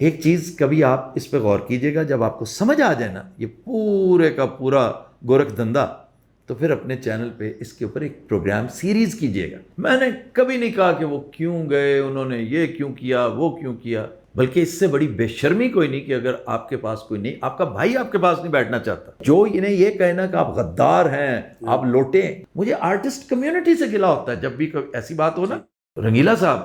ایک چیز کبھی آپ اس پہ غور کیجئے گا، جب آپ کو سمجھ آ جائے نا یہ پورے کا پورا گورکھ دھندا، تو پھر اپنے چینل پہ اس کے اوپر ایک پروگرام سیریز کیجئے گا۔ میں نے کبھی نہیں کہا کہ وہ کیوں گئے، انہوں نے یہ کیوں کیا، وہ کیوں کیا، بلکہ اس سے بڑی بے شرمی کوئی نہیں کہ اگر آپ کے پاس کوئی نہیں، آپ کا بھائی آپ کے پاس نہیں بیٹھنا چاہتا، جو انہیں یہ کہنا کہ آپ غدار ہیں، آپ لوٹے ہیں۔ مجھے آرٹسٹ کمیونٹی سے گلا ہوتا ہے جب بھی کوئی ایسی بات ہو نا۔ رنگیلا صاحب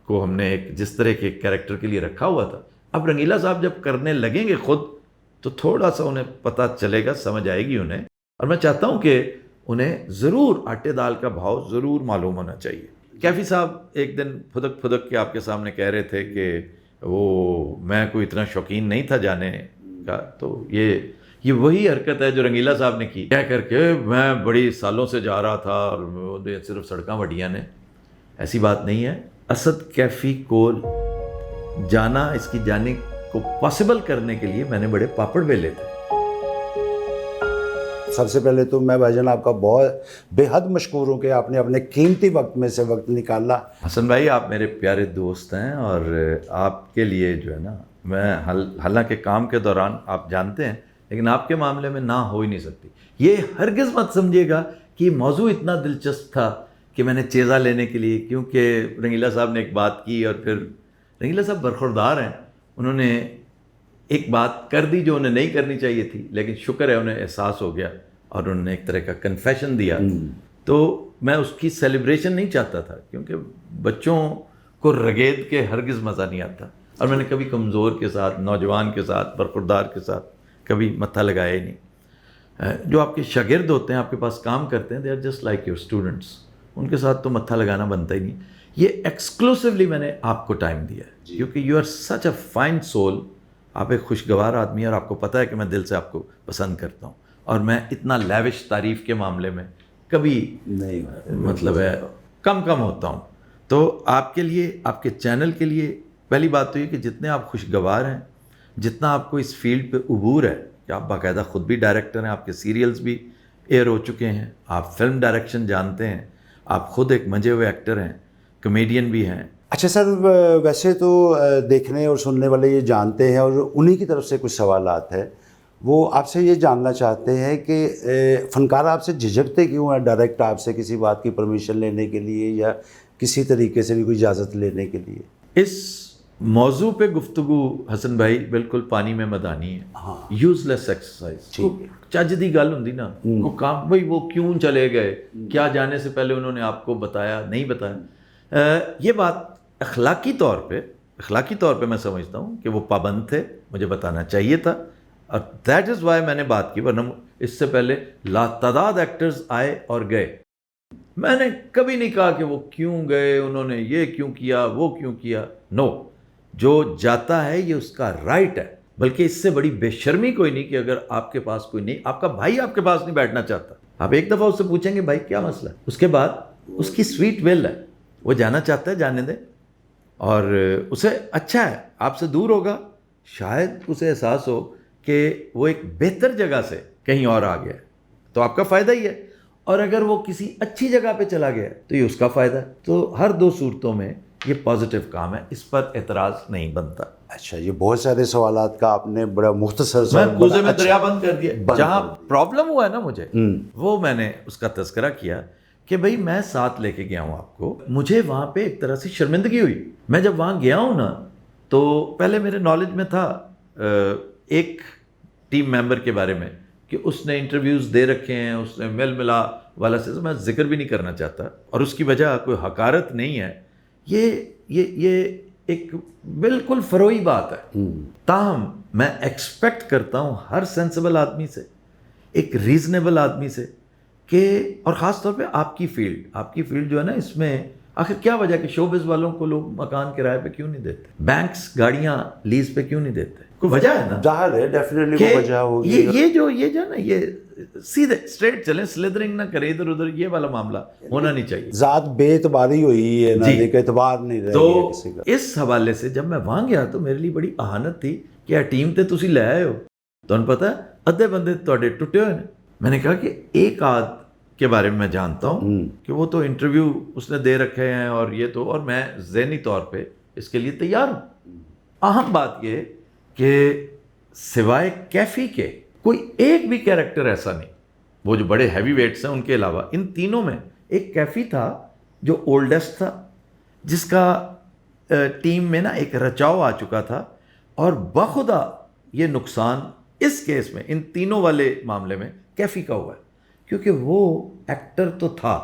کو ہم نے ایک جس طرح کے کریکٹر کے لیے رکھا ہوا تھا، اب رنگیلا صاحب جب کرنے لگیں گے خود تو تھوڑا سا انہیں پتہ چلے گا، سمجھ آئے گی انہیں، اور میں چاہتا ہوں کہ انہیں ضرور آٹے دال کا بھاؤ ضرور معلوم ہونا چاہیے۔ کیفی صاحب ایک دن پھدک پھدک کے آپ کے سامنے کہہ رہے تھے کہ وہ میں کوئی اتنا شوقین نہیں تھا جانے کا، تو یہ وہی حرکت ہے جو رنگیلا صاحب نے کی، کہہ کر کے میں بڑی سالوں سے جا رہا تھا اور صرف سڑکاں وڈیاں نے۔ ایسی بات نہیں ہے۔ اسد کیفی کو جانا، اس کی جانے کو پاسبل کرنے کے لیے میں نے بڑے پاپڑ بیلے تھے۔ سب سے پہلے تو میں بھائی جان آپ کا بہت بے حد مشکور ہوں کہ آپ نے اپنے قیمتی وقت میں سے وقت نکالا۔ حسن بھائی آپ میرے پیارے دوست ہیں، اور آپ کے لیے جو ہے نا، میں حالانکہ کام کے دوران آپ جانتے ہیں، لیکن آپ کے معاملے میں نہ ہو ہی نہیں سکتی۔ یہ ہرگز مت سمجھیے گا کہ موضوع اتنا دلچسپ تھا کہ میں نے چیزہ لینے کے لیے، کیونکہ رنگیلا صاحب نے ایک بات کی اور پھر رنگیلا صاحب برخوردار ہیں، انہوں نے ایک بات کر دی جو انہیں نہیں کرنی چاہیے تھی، لیکن شکر ہے انہیں احساس ہو گیا اور انہوں نے ایک طرح کا کنفیشن دیا۔ تو میں اس کی سیلیبریشن نہیں چاہتا تھا، کیونکہ بچوں کو رگید کے ہرگز مزہ نہیں آتا، اور میں نے کبھی کمزور کے ساتھ، نوجوان کے ساتھ، برخوردار کے ساتھ کبھی متھا لگایا ہی نہیں۔ جو آپ کے شاگرد ہوتے ہیں، آپ کے پاس کام کرتے ہیں، they are just like your students, ان کے ساتھ تو متھا لگانا بنتا ہی نہیں۔ یہ ایکسکلوسیولی میں نے آپ کو ٹائم دیا ہے، کیونکہ you are such a fine soul, آپ ایک خوشگوار آدمی ہیں، اور آپ کو پتہ ہے کہ میں دل سے آپ کو پسند کرتا ہوں، اور میں اتنا لیوش تعریف کے معاملے میں کبھی نہیں مطلب ہے کم ہوتا ہوں۔ تو آپ کے لیے، آپ کے چینل کے لیے پہلی بات تو یہ کہ جتنے آپ خوشگوار ہیں، جتنا آپ کو اس فیلڈ پہ عبور ہے کہ آپ باقاعدہ خود بھی ڈائریکٹر ہیں، آپ کے سیریلز بھی ایئر ہو چکے ہیں، آپ فلم ڈائریکشن جانتے ہیں، آپ خود ایک منجے ہوئے ایکٹر ہیں، کمیڈین بھی ہیں۔ اچھا سر، ویسے تو دیکھنے اور سننے والے یہ جانتے ہیں، اور انہی کی طرف سے کچھ سوالات ہیں، وہ آپ سے یہ جاننا چاہتے ہیں کہ فنکار آپ سے جھجکتے کیوں ہیں ڈائریکٹ آپ سے کسی بات کی پرمیشن لینے کے لیے، یا کسی طریقے سے بھی کوئی اجازت لینے کے لیے؟ اس موضوع پہ گفتگو حسن بھائی بالکل پانی میں مدانی ہے، یوز لیس ایکسرسائز۔ چج دی گل ہوندی نا، وہ کام بھائی وہ کیوں چلے گئے، کیا جانے سے پہلے انہوں نے آپ کو بتایا، نہیں بتایا، یہ بات اخلاقی طور پہ میں سمجھتا ہوں کہ وہ پابند تھے، مجھے بتانا چاہیے تھا، اور دیٹ از وائی میں نے بات کی، ورنہ اس سے پہلے لاتعداد ایکٹرز آئے اور گئے، میں نے کبھی نہیں کہا کہ وہ کیوں گئے، انہوں نے یہ کیوں کیا، وہ کیوں کیا۔ نو، جو جاتا ہے یہ اس کا رائٹ ہے، بلکہ اس سے بڑی بے شرمی کوئی نہیں کہ اگر آپ کے پاس کوئی نہیں، آپ کا بھائی آپ کے پاس نہیں بیٹھنا چاہتا، آپ ایک دفعہ اس سے پوچھیں گے بھائی کیا مسئلہ ہے، اس کے بعد اس کی سویٹ ویل ہے، وہ جانا چاہتا ہے جانے دیں، اور اسے اچھا ہے آپ سے دور ہوگا، شاید اسے احساس ہو کہ وہ ایک بہتر جگہ سے کہیں اور آ گیا ہے، تو آپ کا فائدہ ہی ہے، اور اگر وہ کسی اچھی جگہ پہ چلا گیا تو یہ اس کا فائدہ ہے۔ تو ہر دو صورتوں میں یہ پازیٹیو کام ہے، اس پر اعتراض نہیں بنتا۔ اچھا، یہ بہت سارے سوالات کا آپ نے بڑا مختصر سا میں کوزے میں دریا بند کر دیا، جہاں پرابلم ہوا ہے نا مجھے، وہ میں نے اس کا تذکرہ کیا کہ بھئی میں ساتھ لے کے گیا ہوں آپ کو، مجھے وہاں پہ ایک طرح سے شرمندگی ہوئی۔ میں جب وہاں گیا ہوں نا، تو پہلے میرے نالج میں تھا ایک ٹیم ممبر کے بارے میں کہ اس نے انٹرویوز دے رکھے ہیں، اس نے ملا والا سے میں ذکر بھی نہیں کرنا چاہتا، اور اس کی وجہ کوئی حقارت نہیں ہے، یہ ایک بالکل فروئی بات ہے۔ تاہم میں ایکسپیکٹ کرتا ہوں ہر سینسیبل آدمی سے، ایک ریزنیبل آدمی سے، کہ اور خاص طور پہ آپ کی فیلڈ جو ہے نا، اس میں آخر کیا وجہ کہ شوبز والوں کو لوگ مکان کرائے پہ کیوں نہیں دیتے، بینکس گاڑیاں لیز پہ کیوں نہیں دیتے، کوئی وجہ ہے نا، ظاہر ہے ڈیفینیٹلی کوئی وجہ ہوگی۔ یہ جو ہے نا، یہ سیدھے اسٹریٹ چلیں، سلیدرنگ نہ کریں ادھر ادھر، یہ والا معاملہ ہونا نہیں چاہیے۔ ذات بے اعتباری ہوئی ہے نا، دیکھ اعتبار نہیں رہ گیا کسی کا۔ تو اس حوالے سے جب میں وہاں گیا تو میرے لیے بڑی اہانت تھی کہ ٹیم تے تسی لے آئے ہو، تمہیں پتہ ہے ادھے بندے تواڈے ٹوٹے ہوئے ہیں۔ میں نے کہا کہ ایک آدھ کے بارے میں جانتا ہوں کہ وہ تو انٹرویو اس نے دے رکھے ہیں، اور یہ تو، اور میں ذہنی طور پہ اس کے لیے تیار ہوں۔ اہم بات یہ کہ سوائے کیفی کے کوئی ایک بھی کیریکٹر ایسا نہیں، وہ جو بڑے ہیوی ویٹس ہیں ان کے علاوہ، ان تینوں میں ایک کیفی تھا جو اولڈسٹ تھا، جس کا ٹیم میں نا ایک رچاؤ آ چکا تھا، اور بخدا یہ نقصان اس کیس میں ان تینوں والے معاملے میں کیفی کا ہوا ہے، کیونکہ وہ ایکٹر تو تھا،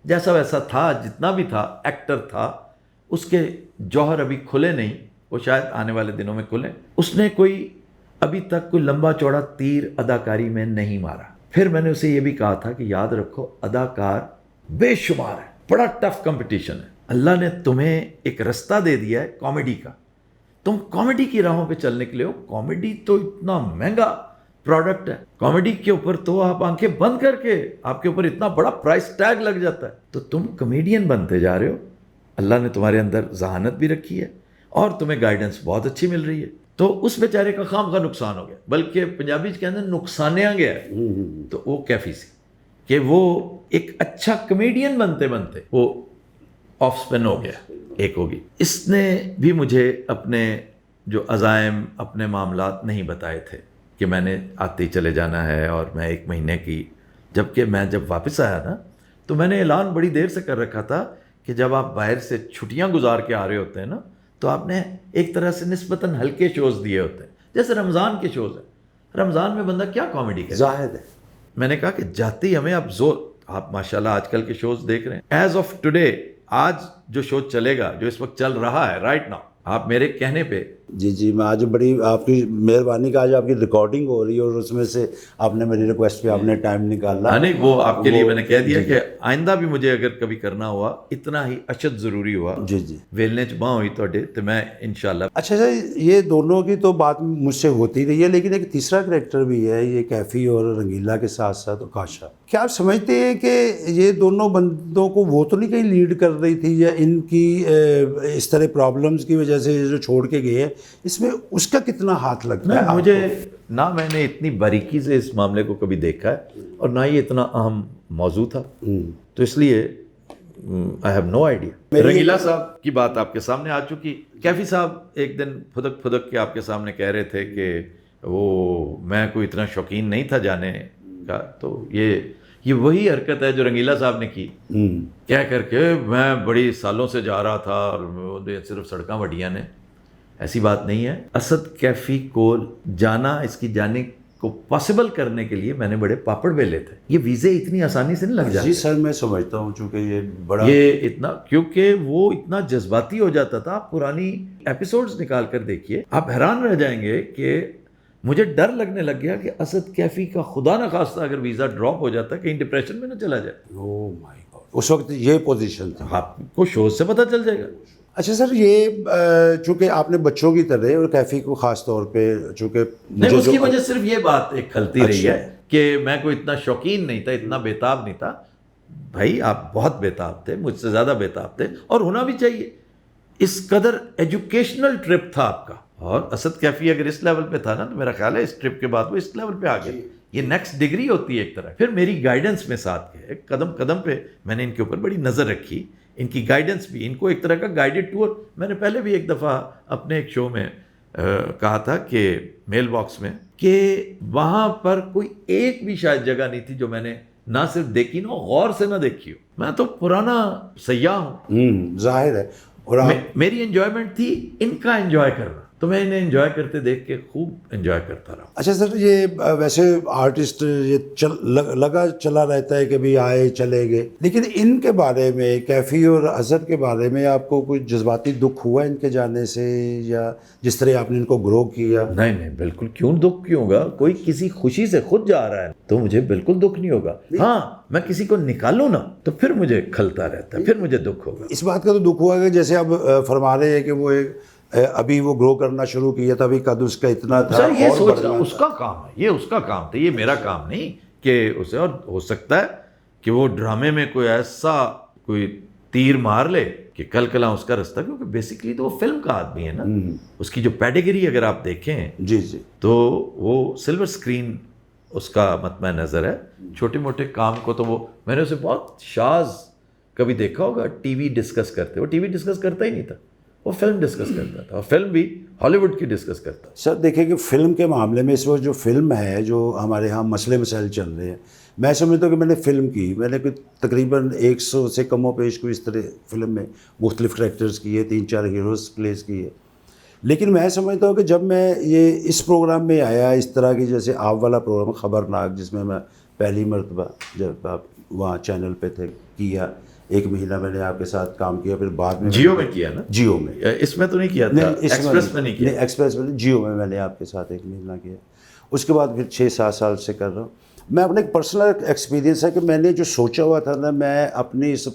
جیسا ویسا تھا، جتنا بھی تھا ایکٹر تھا، اس کے جوہر ابھی کھلے نہیں، وہ شاید آنے والے دنوں میں کھلیں۔ اس نے کوئی ابھی تک کوئی لمبا چوڑا تیر اداکاری میں نہیں مارا۔ پھر میں نے اسے یہ بھی کہا تھا کہ یاد رکھو اداکار بے شمار ہے، بڑا ٹف کمپٹیشن ہے، اللہ نے تمہیں ایک رستہ دے دیا ہے کامیڈی کا، تم کامیڈی کی راہوں پہ چلنے کے لیے ہو۔ کامیڈی تو اتنا مہنگا پروڈکٹ ہے، کامیڈی کے اوپر تو آپ آنکھیں بند کر کے آپ کے اوپر اتنا بڑا پرائس ٹیگ لگ جاتا ہے، تو تم کمیڈین بنتے جا رہے ہو، اللہ نے تمہارے اندر ذہانت بھی رکھی ہے اور تمہیں گائیڈنس بہت اچھی مل رہی ہے۔ تو اس بیچارے کا خام کا نقصان ہو گیا، بلکہ پنجابی کے اندر نقصانیا گیا ہے، تو وہ کیفی سی کہ وہ ایک اچھا کمیڈین بنتے بنتے وہ آف سپن ہو گیا، ایک ہوگی۔ اس نے بھی مجھے اپنے جو عزائم، اپنے معاملات نہیں بتائے تھے کہ میں نے آتے ہی چلے جانا ہے اور میں 1 مہینے کی، جبکہ میں جب واپس آیا نا تو میں نے اعلان بڑی دیر سے کر رکھا تھا کہ جب آپ باہر سے چھٹیاں گزار کے آ رہے ہوتے ہیں نا تو آپ نے ایک طرح سے نسبتاً ہلکے شوز دیے ہوتے ہیں، جیسے رمضان کے شوز ہیں، رمضان میں بندہ کیا کامیڈی کرے، ظاہر ہے۔ میں نے کہا کہ جاتے ہی ہمیں اب زور، آپ ماشاءاللہ آج کل کے شوز دیکھ رہے ہیں، ایز آف ٹوڈے، آج جو شو چلے گا، جو اس وقت چل رہا ہے رائٹ ناؤ، آپ میرے کہنے پہ، جی میں آج بڑی آپ کی مہربانی کا آج آپ کی ریکارڈنگ ہو رہی ہے اور اس میں سے آپ نے میری ریکویسٹ پہ آپ نے ٹائم نکالا۔ نہیں وہ آپ کے لیے میں نے کہہ دیا کہ آئندہ بھی مجھے اگر کبھی کرنا ہوا اتنا ہی اشد ضروری ہوا، جی ویلنے چ باں ہوئی تو میں انشاءاللہ۔ اچھا یہ دونوں کی تو بات مجھ سے ہوتی رہی ہے، لیکن ایک تیسرا کریکٹر بھی ہے یہ کیفی اور رنگیلا کے ساتھ ساتھ کاشا، کیا آپ سمجھتے ہیں کہ یہ دونوں بندوں کو وہ تو نہیں کہیں لیڈ کر رہی تھی، یا ان کی اس طرح پرابلمز کی وجہ سے جو چھوڑ کے گئے ہیں اس میں اس کا کتنا ہاتھ لگتا ہے؟ مجھے نہ میں نے اتنی باریکی سے اس معاملے کو کبھی دیکھا ہے اور نہ یہ اتنا اہم موضوع تھا، تو اس لیے آئی ہیو نو آئیڈیا۔ رنگیلا صاحب کی بات آپ کے سامنے آ چکی، کیفی صاحب ایک دن پھدک کے آپ کے سامنے کہہ رہے تھے کہ وہ میں کوئی اتنا شوقین نہیں تھا جانے کا، تو یہ وہی حرکت ہے جو رنگیلا صاحب نے کی، کہہ کر کے میں بڑی سالوں سے جا رہا تھا اور صرف سڑکاں وڈیاں نے، ایسی بات نہیں ہے۔ اسد کیفی کو جانا، اس کی جانے کو پاسبل کرنے کے لیے میں نے بڑے پاپڑ بیلے تھے، یہ ویزے اتنی آسانی سے نہیں لگ جاتے۔ جی سر میں سمجھتا ہوں، چونکہ یہ بڑا یہ اتنا، کیونکہ وہ اتنا جذباتی ہو جاتا تھا، آپ پرانی ایپیسوڈز نکال کر دیکھیے، آپ حیران رہ جائیں گے کہ مجھے ڈر لگنے لگ گیا کہ اسد کیفی کا خدا نہ خواستہ اگر ویزا ڈراپ ہو جاتا کہیں ڈپریشن میں نہ چلا جائے۔ او مائی گاڈ، اس وقت یہ پوزیشن تھی۔ آپ کو شوز سے پتہ چل جائے گا۔ اچھا سر، یہ چونکہ آپ نے بچوں کی طرح اور کیفی کو خاص طور پہ، چونکہ نہیں، اس کی وجہ صرف یہ بات ایک کھلتی رہی ہے کہ میں کوئی اتنا شوقین نہیں تھا، اتنا بیتاب نہیں تھا۔ بھائی آپ بہت بیتاب تھے، مجھ سے زیادہ بیتاب تھے، اور ہونا بھی چاہیے، اس قدر ایجوکیشنل ٹرپ تھا آپ کا، اور اسد کیفی اگر اس لیول پہ تھا نا تو میرا خیال ہے اس ٹرپ کے بعد وہ اس لیول پہ آ گیا، یہ نیکسٹ ڈگری ہوتی ہے ایک طرح۔ پھر میری گائیڈنس میں ساتھ گئے، قدم قدم پہ میں نے ان کے اوپر بڑی نظر رکھی، ان کی گائیڈنس بھی، ان کو ایک طرح کا گائیڈڈ ٹور، میں نے پہلے بھی ایک دفعہ اپنے ایک شو میں کہا تھا کہ میل باکس میں، کہ وہاں پر کوئی ایک بھی شاید جگہ نہیں تھی جو میں نے نہ صرف دیکھی نہ غور سے نہ دیکھی ہو۔ میں تو پرانا سیاح ہوں، ظاہر ہے، اور میری انجوائمنٹ تھی ان کا انجوائے کرنا، تو میں انہیں انجوائے کرتے دیکھ کے خوب انجوائے کرتا رہا۔ اچھا سر، یہ ویسے آرٹسٹ یہ لگا چلا رہتا ہے کہ بھی آئے چلے گئے، لیکن ان کے بارے میں، کیفی اور اسد کے بارے میں آپ کو کوئی جذباتی دکھ ہوا ان کے جانے سے، یا جس طرح آپ نے ان کو گرو کیا؟ نہیں بالکل، کیوں دکھ کیوں ہوگا؟ کوئی کسی خوشی سے خود جا رہا ہے تو مجھے بالکل دکھ نہیں ہوگا۔ ہاں میں کسی کو نکالوں نا تو پھر مجھے کھلتا رہتا ہے، پھر مجھے دکھ ہوگا۔ اس بات کا تو دکھ ہوا کہ جیسے اب فرما رہے ہیں کہ وہ ابھی وہ گرو کرنا شروع کیا تھا، ابھی قد اس کا اتنا تھا، سر یہ اور سوچ بڑھنا اس کا کام ہے، یہ اس کا کام تھا، یہ میرا کام نہیں کہ اسے، اور ہو سکتا ہے کہ وہ ڈرامے میں کوئی ایسا کوئی تیر مار لے کہ کل کلا اس کا رستہ، کیونکہ بیسکلی تو وہ فلم کا آدمی ہے نا، اس کی جو پیڈیگری اگر آپ دیکھیں جی تو وہ سلور سکرین اس کا مطمع نظر ہے، چھوٹے موٹے کام کو تو وہ، میں نے اسے بہت شاذ کبھی دیکھا ہوگا ٹی وی ڈسکس کرتے، وہ ٹی وی ڈسکس کرتا ہی نہیں تھا، وہ فلم ڈسکس کرتا تھا, اور فلم بھی ہالی ووڈ کی ڈسکس کرتا. سر دیکھیں کہ فلم کے معاملے میں اس وقت جو فلم ہے, جو ہمارے ہاں مسئلے مسائل چل رہے ہیں, میں سمجھتا ہوں کہ میں نے فلم کی, میں نے تقریباً 100 سے کم و بیش کو اس طرح فلم میں مختلف کریکٹرز کیے, 3-4 ہیروز پلیز کیے. لیکن میں سمجھتا ہوں کہ جب میں یہ اس پروگرام میں آیا, اس طرح کی جیسے آپ والا پروگرام خبرناک, جس میں پہلی مرتبہ جب آپ وہاں چینل پہ تھے کیا, 1 مہینہ میں نے آپ کے ساتھ کام کیا, پھر بعد میں جیو میں کیا نا, جیو میں, اس میں تو نہیں کیا تھا, ایکسپریس میں نہیں کیا. ایکسپریس میں, جیو میں نے آپ کے ساتھ 1 مہینہ کیا. اس کے بعد پھر 6-7 سال سے کر رہا ہوں. میں اپنے ایک پرسنل ایکسپیرینس ہے کہ میں نے جو سوچا ہوا تھا نا, میں اپنی اس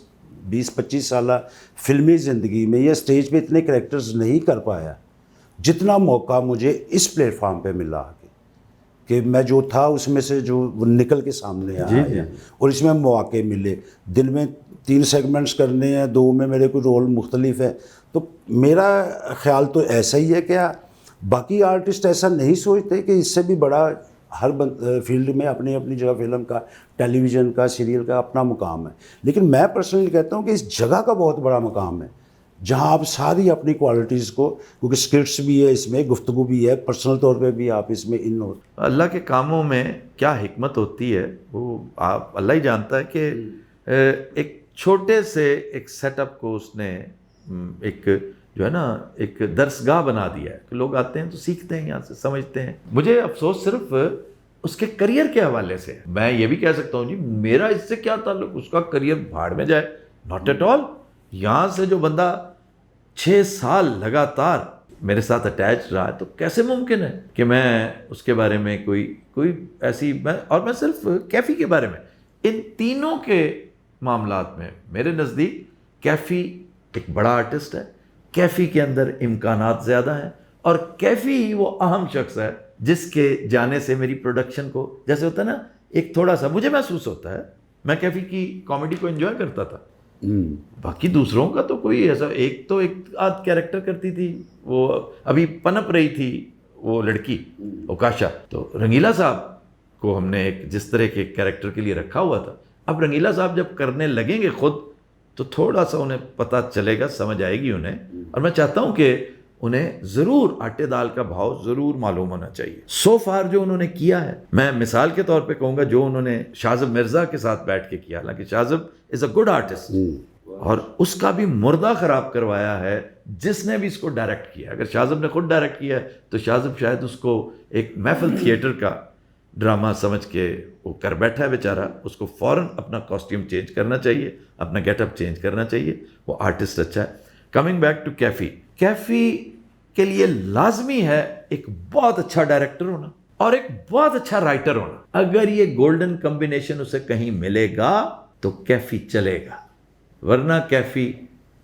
20-25 سالہ فلمی زندگی میں یہ اسٹیج پہ اتنے کریکٹرز نہیں کر پایا جتنا موقع مجھے اس پلیٹ فارم پہ ملا کہ میں جو تھا اس میں سے جو وہ نکل کے سامنے آیا, اور اس میں مواقع ملے. دن میں 3 سیگمنٹس کرنے ہیں, 2 میں میرے کوئی رول مختلف ہے. تو میرا خیال تو ایسا ہی ہے کہ باقی آرٹسٹ ایسا نہیں سوچتے کہ اس سے بھی بڑا ہر فیلڈ میں اپنی اپنی جگہ, فلم کا, ٹیلی ویژن کا, سیریل کا اپنا مقام ہے. لیکن میں پرسنلی کہتا ہوں کہ اس جگہ کا بہت بڑا مقام ہے جہاں آپ ساری اپنی کوالٹیز کو, کیونکہ اسکرپٹس بھی ہے اس میں, گفتگو بھی ہے, پرسنل طور پہ بھی آپ اس میں ان ہو. اللہ کے کاموں میں کیا حکمت ہوتی ہے وہ آپ اللہ ہی جانتا ہے. کہ ایک چھوٹے سے ایک سیٹ اپ کو اس نے ایک جو ہے نا ایک درسگاہ بنا دیا ہے کہ لوگ آتے ہیں تو سیکھتے ہیں, یہاں سے سمجھتے ہیں. مجھے افسوس صرف اس کے کریئر کے حوالے سے ہے. میں یہ بھی کہہ سکتا ہوں جی میرا اس سے کیا تعلق, اس کا کریئر بھاڑ میں جائے, ناٹ ایٹ آل. یہاں سے جو بندہ 6 سال لگاتار میرے ساتھ اٹیچ رہا ہے, تو کیسے ممکن ہے کہ میں اس کے بارے میں کوئی ایسی, اور میں صرف کیفی کے بارے میں, ان تینوں کے معاملات میں میرے نزدیک کیفی ایک بڑا آرٹسٹ ہے. کیفی کے اندر امکانات زیادہ ہیں, اور کیفی ہی وہ اہم شخص ہے جس کے جانے سے میری پروڈکشن کو, جیسے ہوتا ہے نا ایک تھوڑا سا مجھے محسوس ہوتا ہے, میں کیفی کی کامیڈی کو انجوائے کرتا تھا. باقی دوسروں کا تو کوئی ایسا, ایک تو ایک آدھ کیریکٹر کرتی تھی, وہ ابھی پنپ رہی تھی وہ لڑکی اوکاشا, تو رنگیلا صاحب کو ہم نے ایک جس طرح کے کیریکٹر کے لیے رکھا ہوا تھا. اب رنگیلا صاحب جب کرنے لگیں گے خود تو تھوڑا سا انہیں پتہ چلے گا, سمجھ آئے گی انہیں, اور میں چاہتا ہوں کہ انہیں ضرور آٹے دال کا بھاؤ ضرور معلوم ہونا چاہیے. سو فار جو انہوں نے کیا ہے, میں مثال کے طور پہ کہوں گا جو انہوں نے شاذب مرزا کے ساتھ بیٹھ کے کیا, حالانکہ شاذب از اے گڈ آرٹسٹ, اور اس کا بھی مردہ خراب کروایا ہے جس نے بھی اس کو ڈائریکٹ کیا. اگر شاذب نے خود ڈائریکٹ کیا ہے تو شاذب شاید اس کو ایک محفل تھیٹر کا ڈرامہ سمجھ کے وہ کر بیٹھا ہے بیچارہ. اس کو فوراً اپنا کاسٹیوم چینج کرنا چاہیے, اپنا گیٹ اپ چینج کرنا چاہیے. وہ آرٹسٹ اچھا ہے. کمنگ بیک ٹو کیفی, کیفی کے لیے لازمی ہے ایک بہت اچھا ڈائریکٹر ہونا اور ایک بہت اچھا رائٹر ہونا. اگر یہ گولڈن کمبینیشن اسے کہیں ملے گا تو کیفی چلے گا, ورنہ کیفی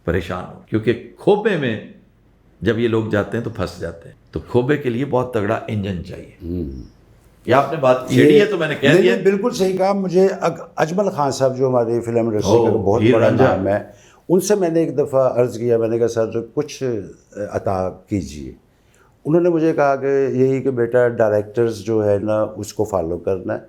پریشان ہو. کیونکہ کھوپے میں جب یہ لوگ جاتے ہیں تو پھنس جاتے ہیں, تو کھوپے کے لیے بہت تگڑا انجن چاہیے. یہ آپ نے بات چھیڑی ہے تو میں نے کہہ دیا. بالکل صحیح کہا. مجھے اجمل خان صاحب جو ہماری فلم انڈسٹری کا بہت بڑا نام ہے, ان سے میں نے ایک دفعہ عرض کیا, میں نے کہا سر کچھ عطا کیجیے. انہوں نے مجھے کہا کہ یہی کہ بیٹا ڈائریکٹرز جو ہے نا اس کو فالو کرنا ہے.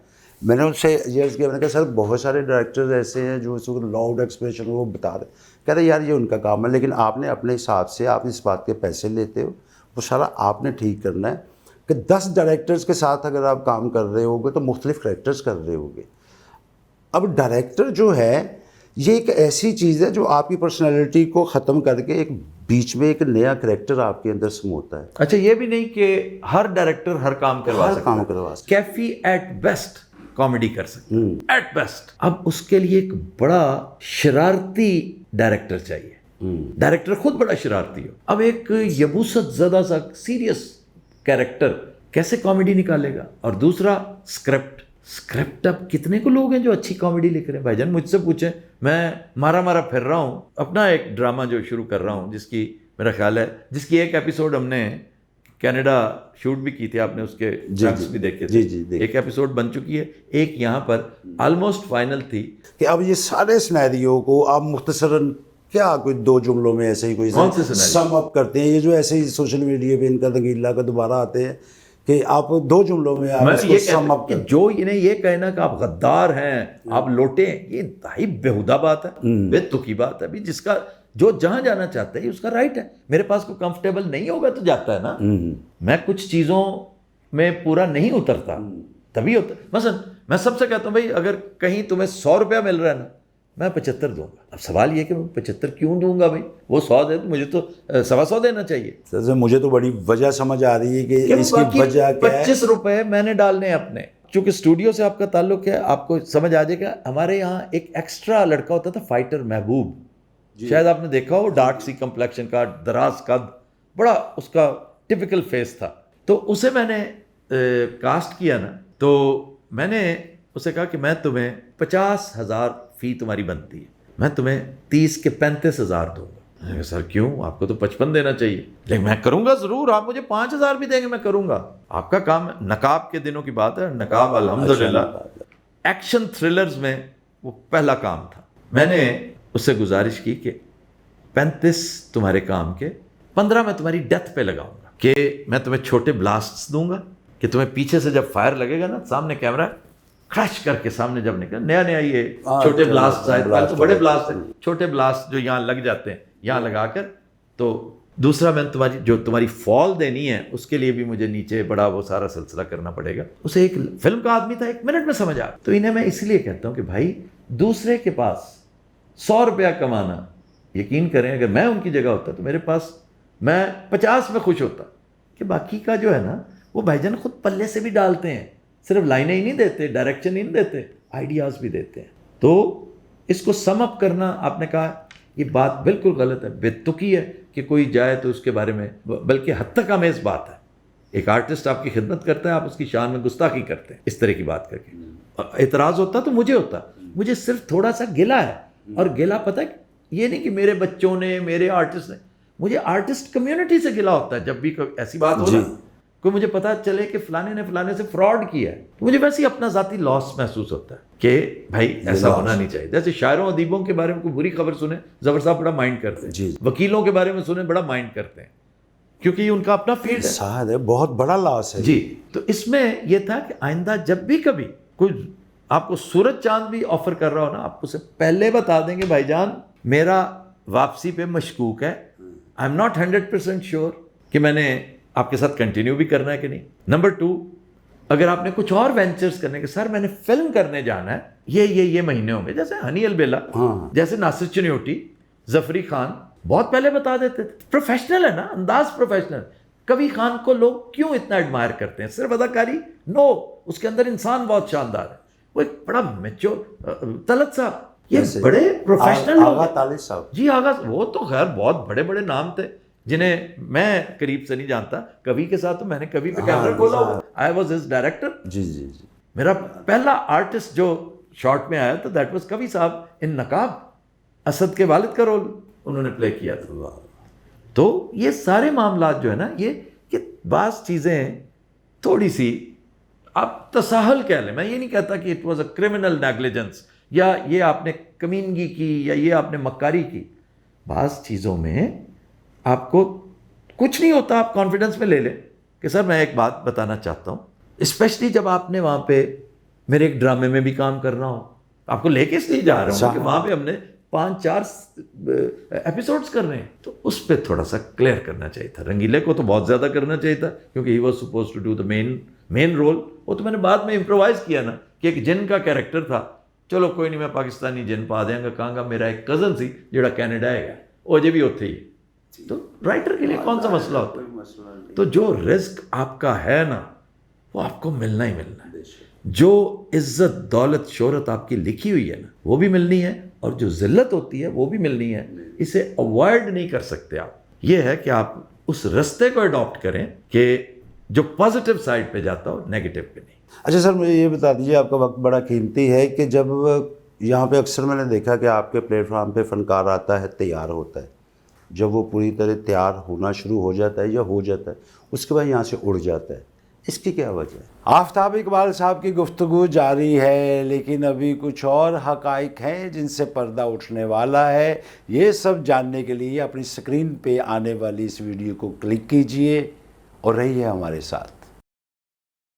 میں نے ان سے یہ عرض کیا, میں نے کہا سر بہت سارے ڈائریکٹرز ایسے ہیں جو اس وقت لاؤڈ ایکسپریشن وہ بتا رہے, کہتے ہیں یار یہ ان کا کام ہے, لیکن آپ نے اپنے حساب سے آپ اس بات کے پیسے لیتے ہو, وہ سارا آپ نے ٹھیک کرنا ہے کہ 10 ڈائریکٹرز کے ساتھ اگر آپ کام کر رہے ہوگے تو مختلف کریکٹرز کر رہے ہوگے. اب ڈائریکٹر جو ہے یہ ایک ایسی چیز ہے جو آپ کی پرسنالٹی کو ختم کر کے ایک بیچ میں ایک نیا کریکٹر آپ کے اندر سموتا ہے. اچھا یہ بھی نہیں کہ ہر ڈائریکٹر ہر کام کروا سکتا. کیفی ایٹ بیسٹ کامیڈی کر سکتا ہے, ایٹ بیسٹ. اب اس کے لیے ایک بڑا شرارتی ڈائریکٹر چاہیے. ڈائریکٹر خود بڑا شرارتی ہو. اب ایک یبوست زدہ سا سیریس کیریکٹر کیسے کامیڈی نکالے گا؟ اور دوسرا اسکرپٹ. اب کتنے کو لوگ ہیں جو اچھی کامیڈی لکھ رہے ہیں؟ بھائی جان مجھ سے پوچھیں, میں مارا پھر رہا ہوں, اپنا ایک ڈرامہ جو شروع کر رہا ہوں جس کی میرا خیال ہے جس کی ایک ایپیسوڈ ہم نے کینیڈا شوٹ بھی کی تھی, آپ نے اس کے چانس بھی دیکھے تھے. ایک ایپیسوڈ بن چکی ہے, ایک یہاں پر آلموسٹ فائنل تھی. کہ اب یہ سارے سینیریو کو آپ مختصراً کیا کوئی 2 جملوں میں ایسے ہی کوئی سم اپ کرتے ہیں؟ یہ جو ایسے ہی سوشل میڈیا پہ ان کا رنگیلا کا دوبارہ آتے ہیں کہ آپ 2 جملوں میں آپ اس کو سم اپ کریں. جو انہیں یہ کہنا کہ آپ غدار ہیں, آپ لوٹے ہیں, یہ انتہائی بیہودہ بات ہے, بے تکی بات ہے. جس کا جو جہاں جانا چاہتا ہے یہ اس کا رائٹ ہے. میرے پاس کوئی کمفرٹیبل نہیں ہوگا تو جاتا ہے نا. میں کچھ چیزوں میں پورا نہیں اترتا تبھی ہوتا. مثلا میں سب سے کہتا ہوں بھائی اگر کہیں تمہیں 100 روپیہ مل رہا ہے نا میں 75 دوں گا. اب سوال یہ کہ میں 75 کیوں دوں گا بھائی؟ وہ 100 دے تو مجھے تو 125 دینا چاہیے. سر مجھے تو بڑی وجہ سمجھ آ رہی ہے کہ اس کی وجہ کیا ہے. 25 روپے میں نے ڈالنے اپنے. چونکہ اسٹوڈیو سے آپ کا تعلق ہے آپ کو سمجھ آ جائے گا. ہمارے یہاں ایک ایکسٹرا لڑکا ہوتا تھا فائٹر محبوب, شاید آپ نے دیکھا ہو, ڈارک سی کمپلیکشن کا, دراز قد, بڑا اس کا ٹپیکل فیس تھا. تو اسے میں نے کاسٹ کیا نا تو میں نے اسے کہا کہ میں تمہیں 50,000 فی تمہاری بنتی ہے, میں تمہیں 30 کے 35,000 دوں گا. سر کیوں؟ آپ کو تو 55 دینا چاہیے. لیکن میں کروں گا ضرور, آپ مجھے 5,000 بھی دیں گے میں کروں گا. آپ کا کام ہے. نقاب کے دنوں کی بات ہے, نقاب الحمدللہ ایکشن تھرلرز میں وہ پہلا کام تھا. میں نے اس سے گزارش کی کہ 35 تمہارے کام کے, 15 میں تمہاری ڈیتھ پہ لگاؤں گا, کہ میں تمہیں چھوٹے بلاسٹس دوں گا کہ تمہیں پیچھے سے جب فائر لگے گا نا, سامنے کیمرہ کرش کر کے سامنے جب نکل, نیا یہ چھوٹے بلاسٹ آئے, پہلے تو بڑے بلاسٹ ہیں, چھوٹے بلاسٹ جو یہاں لگ جاتے ہیں یہاں لگا کر. تو دوسرا میں تمہاری جو تمہاری فال دینی ہے اس کے لیے بھی مجھے نیچے بڑا وہ سارا سلسلہ کرنا پڑے گا. اسے ایک فلم کا آدمی تھا, 1 منٹ میں سمجھ آ. تو انہیں میں اس لیے کہتا ہوں کہ بھائی دوسرے کے پاس 100 روپیہ کمانا, یقین کریں اگر میں ان کی جگہ ہوتا تو میرے پاس میں 50 میں خوش ہوتا. کہ باقی کا جو ہے نا وہ بھائی جان خود پلے سے بھی ڈالتے ہیں, صرف لائنیں ہی نہیں دیتے, ڈائریکشن ہی نہیں دیتے, آئیڈیاز بھی دیتے ہیں. تو اس کو سم اپ کرنا, آپ نے کہا یہ بات بالکل غلط ہے, بے تکی ہے کہ کوئی جائے تو اس کے بارے میں, بلکہ حد تک آمیز بات ہے. ایک آرٹسٹ آپ کی خدمت کرتا ہے, آپ اس کی شان میں گستاخی کرتے ہیں اس طرح کی بات کر کے. اعتراض ہوتا تو مجھے ہوتا, مجھے صرف تھوڑا سا گلا ہے. اور گلا پتہ ہے یہ نہیں کہ میرے بچوں نے, میرے آرٹسٹ نے, مجھے آرٹسٹ کمیونٹی سے گلا ہوتا ہے. جب بھی ایسی بات ہو نا کوئی مجھے پتا چلے کہ فلانے نے فلانے سے فراڈ کیا ہے, تو مجھے ویسے ہی اپنا ذاتی لاس محسوس ہوتا ہے کہ بھائی ایسا ہونا نہیں چاہیے. جیسے شاعروں ادیبوں کے بارے میں کوئی بری خبر سنیں ظفر صاحب بڑا مائنڈ کرتے ہیں, وکیلوں کے بارے میں سنیں بڑا مائنڈ کرتے ہیں, کیونکہ یہ ان کا اپنا فیلڈ ہے. صاحب ہے, بہت بڑا لاس ہے جی. تو اس میں یہ تھا کہ آئندہ جب بھی کبھی کوئی آپ کو سورج چاند بھی آفر کر رہا ہو نا, آپ اسے پہلے بتا دیں گے بھائی جان میرا واپسی پہ مشکوک ہے, آئی ایم ناٹ 100% شیور کہ میں نے آپ کے ساتھ کنٹینیو بھی کرنا ہے کہ نہیں. نمبر 2, اگر آپ نے کچھ اور وینچرز کرنے کے, سر میں نے فلم کرنے جانا ہے, یہ مہینے ہوں گے, جیسے ہنی البیلا, جیسے ناصر چنیوٹی, ظفری خان بہت پہلے بتا دیتے تھے. پروفیشنل ہے نا, انداز پروفیشنل. کبھی خان کو لوگ کیوں اتنا ایڈمائر کرتے ہیں؟ صرف اداکاری؟ نو, اس کے اندر انسان بہت شاندار ہے. وہ ایک بڑا میچور, طلعت صاحب یہ بڑے پروفیشنل لوگ. آغا طالب صاحب, جی آغا, وہ تو خیر بہت بڑے بڑے نام تھے جنہیں میں قریب سے نہیں جانتا. کبھی کے ساتھ تو میں نے کبھی پہ کیمرہ کھولا ہوا, آئی واز ہز ڈائریکٹر. جی. میرا پہلا آرٹسٹ جو شارٹ میں آیا تھا دیٹ واز کبھی صاحب ان نقاب, اسد کے والد کا رول انہوں نے پلے کیا تھا. تو یہ سارے معاملات جو ہے نا, یہ کہ بعض چیزیں تھوڑی سی آپ تساہل کہہ لیں. میں یہ نہیں کہتا کہ it was a criminal negligence, یا یہ آپ نے کمینگی کی, یا یہ آپ نے مکاری کی. بعض چیزوں میں آپ کو کچھ نہیں ہوتا, آپ کانفیڈنس میں لے لیں کہ سر میں ایک بات بتانا چاہتا ہوں, اسپیشلی جب آپ نے وہاں پہ میرے ایک ڈرامے میں بھی کام کرنا ہو, آپ کو لے کے اس لیے جا رہا ہوں کہ وہاں پہ ہم نے 5-4 ایپیسوڈز کر رہے ہیں, تو اس پہ تھوڑا سا کلیئر کرنا چاہیے تھا. رنگیلے کو تو بہت زیادہ کرنا چاہیے تھا کیونکہ he was supposed to do the main role. وہ تو میں نے بعد میں امپرووائز کیا نا کہ ایک جن کا کیریکٹر تھا, چلو کوئی نہیں میں پاکستانی جن پا دیں گا, کہاں گا میرا ایک کزن سی جڑا کینیڈا ہے گا, وہ جی بھی ہوتے ہی. تو رائٹر کے لیے کون سا مسئلہ ہوتا ہے؟ تو جو رزق آپ کا ہے نا وہ آپ کو ملنا ہی ملنا ہے. جو عزت دولت شہرت آپ کی لکھی ہوئی ہے نا وہ بھی ملنی ہے, اور جو ذلت ہوتی ہے وہ بھی ملنی ہے. اسے اوائڈ نہیں کر سکتے آپ. یہ ہے کہ آپ اس رستے کو اڈاپٹ کریں کہ جو پازیٹیو سائڈ پہ جاتا ہو, نیگیٹو پہ نہیں. اچھا سر, مجھے یہ بتا دیجیے, آپ کا وقت بڑا قیمتی ہے, کہ جب یہاں پہ اکثر میں نے دیکھا کہ آپ کے پلیٹ فارم پہ فنکار آتا ہے, تیار ہوتا ہے, جب وہ پوری طرح تیار ہونا شروع ہو جاتا ہے یا ہو جاتا ہے, اس کے بعد یہاں سے اڑ جاتا ہے, اس کی کیا وجہ ہے؟ آفتاب اقبال صاحب کی گفتگو جاری ہے, لیکن ابھی کچھ اور حقائق ہیں جن سے پردہ اٹھنے والا ہے. یہ سب جاننے کے لیے اپنی اسکرین پہ آنے والی اس ویڈیو کو کلک کیجئے اور رہیے ہمارے ساتھ.